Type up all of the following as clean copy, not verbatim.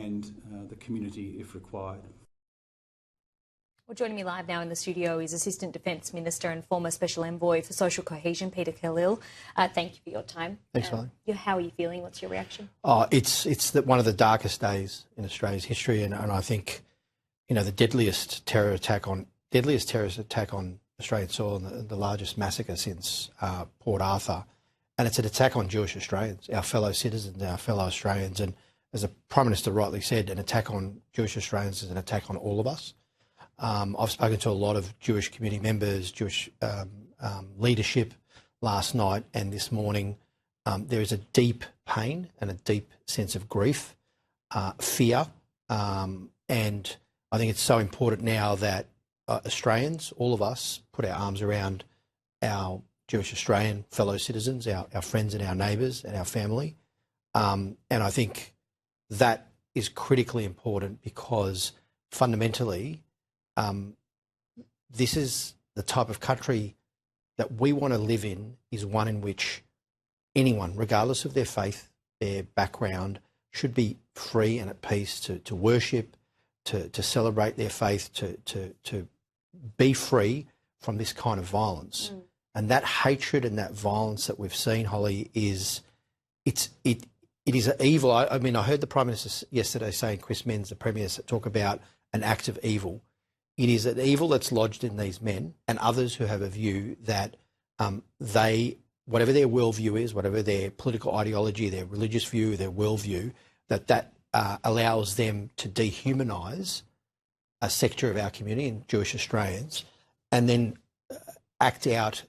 and the community if required. Well, joining me live now in the studio is Assistant Defence Minister and former Special Envoy for Social Cohesion, Peter Khalil. Thank you for your time. Thanks, Holly. How are you feeling? What's your reaction? It's one of the darkest days in Australia's history, and I think, you know, the deadliest terrorist attack on Australian soil and the largest massacre since Port Arthur. And it's an attack on Jewish Australians, our fellow citizens, our fellow Australians. And as the Prime Minister rightly said, an attack on Jewish Australians is an attack on all of us. I've spoken to a lot of Jewish community members, Jewish leadership last night and this morning. There is a deep pain and a deep sense of grief, fear, and I think it's so important now that Australians, all of us, put our arms around our Jewish Australian fellow citizens, our friends and our neighbours and our family. And I think that is critically important because fundamentally this is the type of country that we want to live in, is one in which anyone, regardless of their faith, their background, should be free and at peace to worship, to celebrate their faith, to be free from this kind of violence. And that hatred and that violence that we've seen, Holly, it is evil. I mean, I heard the Prime Minister yesterday saying, Chris Menz, the Premier, talk about an act of evil. It is an evil that's lodged in these men and others who have a view that whatever their worldview is, whatever their political ideology, their religious view, their worldview, that allows them to dehumanise a sector of our community and Jewish Australians, and then act out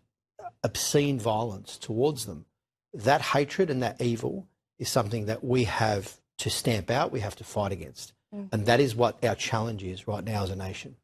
obscene violence towards them. That hatred and that evil is something that we have to stamp out, we have to fight against. And that is what our challenge is right now as a nation.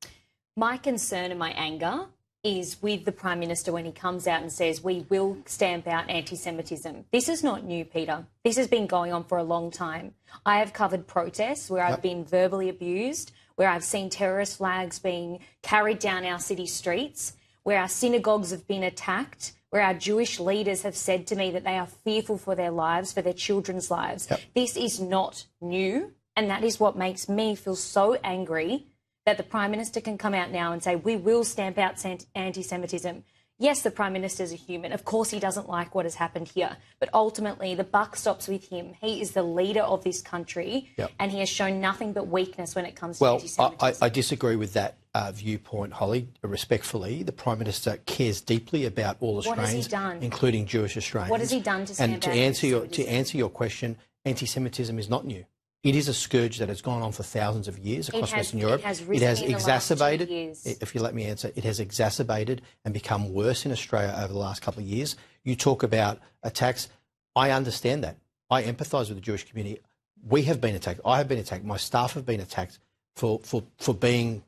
My concern and my anger is with the Prime Minister when he comes out and says we will stamp out anti-Semitism. This is not new, Peter. This has been going on for a long time. I have covered protests where I've been verbally abused, where I've seen terrorist flags being carried down our city streets, where our synagogues have been attacked, where our Jewish leaders have said to me that they are fearful for their lives, for their children's lives. This is not new, and that is what makes me feel so angry that the Prime Minister can come out now and say, we will stamp out anti-Semitism. Yes, the Prime Minister is a human. Of course he doesn't like what has happened here. But ultimately, the buck stops with him. He is the leader of this country, and he has shown nothing but weakness when it comes to anti-Semitism. I disagree with that viewpoint, Holly, respectfully. The Prime Minister cares deeply about all Australians, including Jewish Australians. What has he done to stamp out anti-Semitism? To answer your question, anti-Semitism is not new. It is a scourge that has gone on for thousands of years across Western Europe. It has exacerbated, if you let me answer, it has exacerbated and become worse in Australia over the last couple of years. You talk about attacks. I understand that. I empathise with the Jewish community. We have been attacked. I have been attacked. My staff have been attacked for being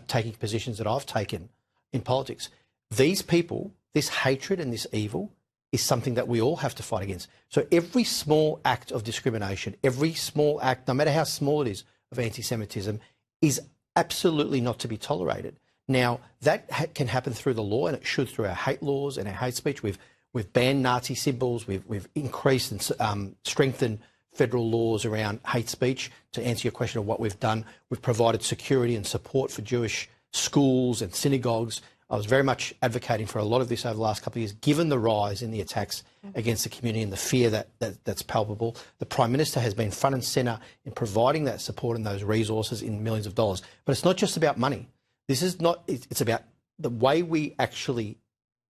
taking positions that I've taken in politics. These people, this hatred and this evil, is something that we all have to fight against. So every small act of discrimination, every small act, no matter how small it is, of anti-Semitism is absolutely not to be tolerated. Now, that can happen through the law, and it should through our hate laws and our hate speech. We've banned Nazi symbols. We've increased and strengthened federal laws around hate speech. To answer your question of what we've done, we've provided security and support for Jewish schools and synagogues. I was very much advocating for a lot of this over the last couple of years, given the rise in the attacks against the community and the fear that's palpable. The Prime Minister has been front and centre in providing that support and those resources in millions of dollars. But it's not just about money. This is not, it's about the way we actually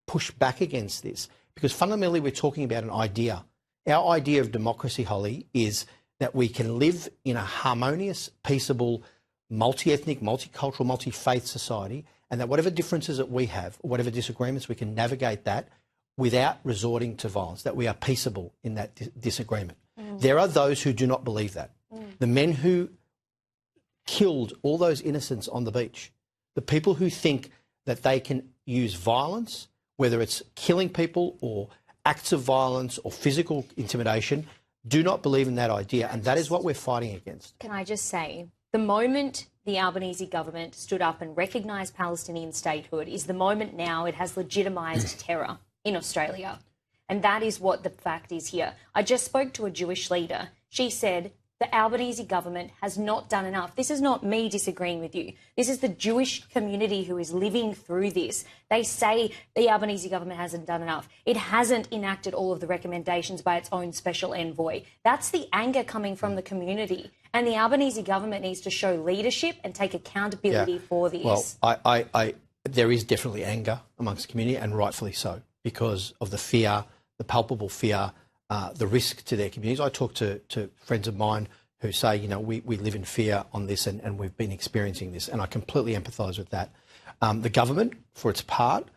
push back against this, because fundamentally we're talking about an idea. Our idea of democracy, Holly, is that we can live in a harmonious, peaceable, multi-ethnic, multicultural, multi-faith society, and that whatever differences that we have, whatever disagreements, we can navigate that without resorting to violence, that we are peaceable in that disagreement. There are those who do not believe that. The men who killed all those innocents on the beach, the people who think that they can use violence, whether it's killing people or acts of violence or physical intimidation, do not believe in that idea, and that is what we're fighting against. Can I just say, the moment the Albanese government stood up and recognised Palestinian statehood is the moment now it has legitimised terror in Australia. And that is what the fact is here. I just spoke to a Jewish leader. She said The Albanese government has not done enough. This is not me disagreeing with you. This is the Jewish community who is living through this. They say the Albanese government hasn't done enough. It hasn't enacted all of the recommendations by its own special envoy. That's the anger coming from the community. And the Albanese government needs to show leadership and take accountability for this. Well, there is definitely anger amongst the community, and rightfully so, because of the fear, the palpable fear, the risk to their communities. I talk to friends of mine who say, you know, we live in fear on this and we've been experiencing this, and I completely empathise with that. The government, for its part,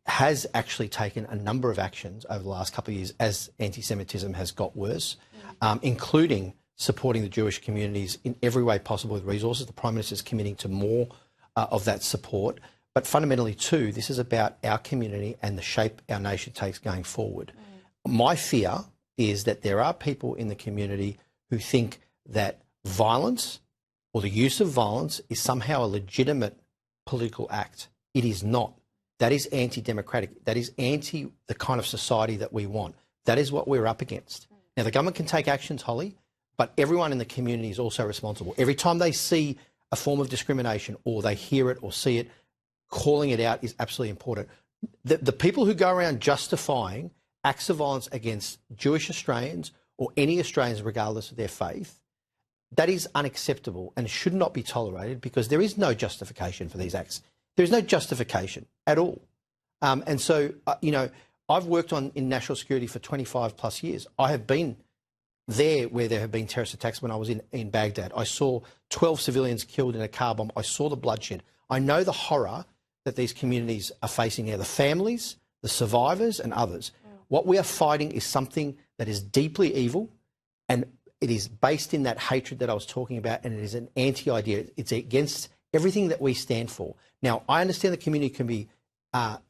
has actually taken a number of actions over the last couple of years as anti-Semitism has got worse, including supporting the Jewish communities in every way possible with resources. The Prime Minister is committing to more of that support. But fundamentally, too, this is about our community and the shape our nation takes going forward. My fear is that there are people in the community who think that violence or the use of violence is somehow a legitimate political act. It is not. That is anti-democratic. That is anti the kind of society that we want. That is what we're up against. Now, the government can take actions, Holly, but everyone in the community is also responsible. Every time they see a form of discrimination or they hear it or see it, calling it out is absolutely important. The people who go around justifying acts of violence against Jewish Australians or any Australians regardless of their faith, that is unacceptable and should not be tolerated, because there is no justification for these acts. There is no justification at all. And so, you know, I've worked in national security for 25 plus years. I have been there where there have been terrorist attacks. When I was in Baghdad, I saw 12 civilians killed in a car bomb. I saw the bloodshed. I know the horror that these communities are facing now, the families, the survivors and others. What we are fighting is something that is deeply evil, and it is based in that hatred that I was talking about, and it is an anti-idea. It's against everything that we stand for. Now, I understand the community can be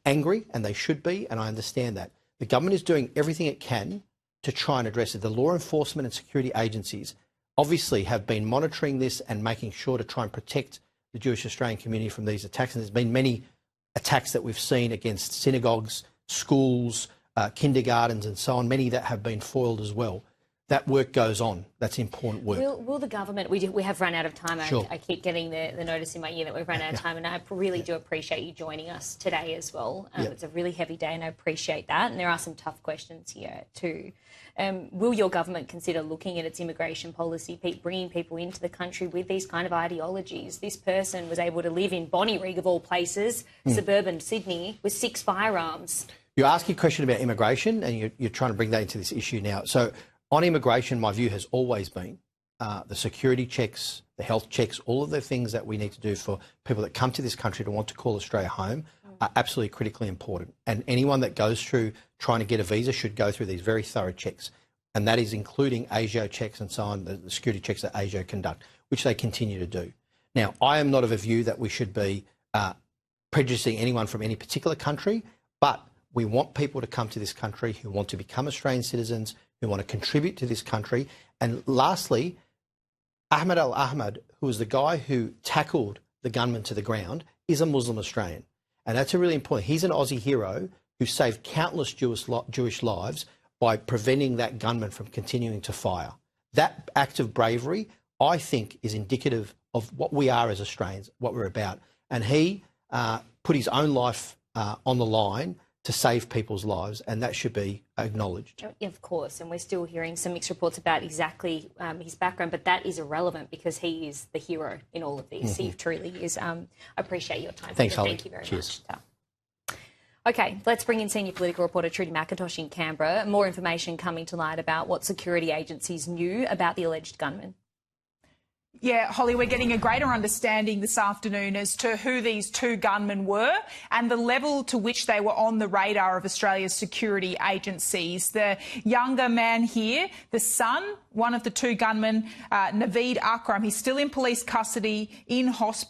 angry, and they should be, and I understand that. The government is doing everything it can to try and address it. The law enforcement and security agencies obviously have been monitoring this and making sure to try and protect the Jewish Australian community from these attacks. And there's been many attacks that we've seen against synagogues, schools, kindergartens and so on, many that have been foiled as well. That work goes on. That's important work. Will the government, we have run out of time. Sure. I keep getting the notice in my ear that we've run out of time, and I really do appreciate you joining us today as well. It's a really heavy day and I appreciate that, and there are some tough questions here too. Will your government consider looking at its immigration policy, bringing people into the country with these kind of ideologies? This person was able to live in Bondi, of all places, suburban Sydney, with 6 firearms. You're asking a question about immigration, and you're trying to bring that into this issue now. So on immigration, my view has always been the security checks, the health checks, all of the things that we need to do for people that come to this country to want to call Australia home are absolutely critically important. And anyone that goes through trying to get a visa should go through these very thorough checks. And that is including ASIO checks and so on, the security checks that ASIO conduct, which they continue to do. Now, I am not of a view that we should be prejudicing anyone from any particular country, but we want people to come to this country who want to become Australian citizens, who want to contribute to this country. And lastly, Ahmed al-Ahmad, who was the guy who tackled the gunman to the ground, is a Muslim Australian. And that's a really important. He's an Aussie hero who saved countless Jewish lives by preventing that gunman from continuing to fire. That act of bravery, I think, is indicative of what we are as Australians, what we're about. And he put his own life on the line to save people's lives, and that should be acknowledged. Of course, and we're still hearing some mixed reports about exactly his background, but that is irrelevant because he is the hero in all of these. He truly is. I appreciate your time. Thanks, Holly. Thank you very Cheers. much. Okay, let's bring in senior political reporter Trudy McIntosh in Canberra. More information coming to light about what security agencies knew about the alleged gunman. Yeah, Holly, we're getting a greater understanding this afternoon as to who these 2 gunmen were and the level to which they were on the radar of Australia's security agencies. The younger man here, the son, one of the 2 gunmen, Naveed Akram, he's still in police custody in hospital.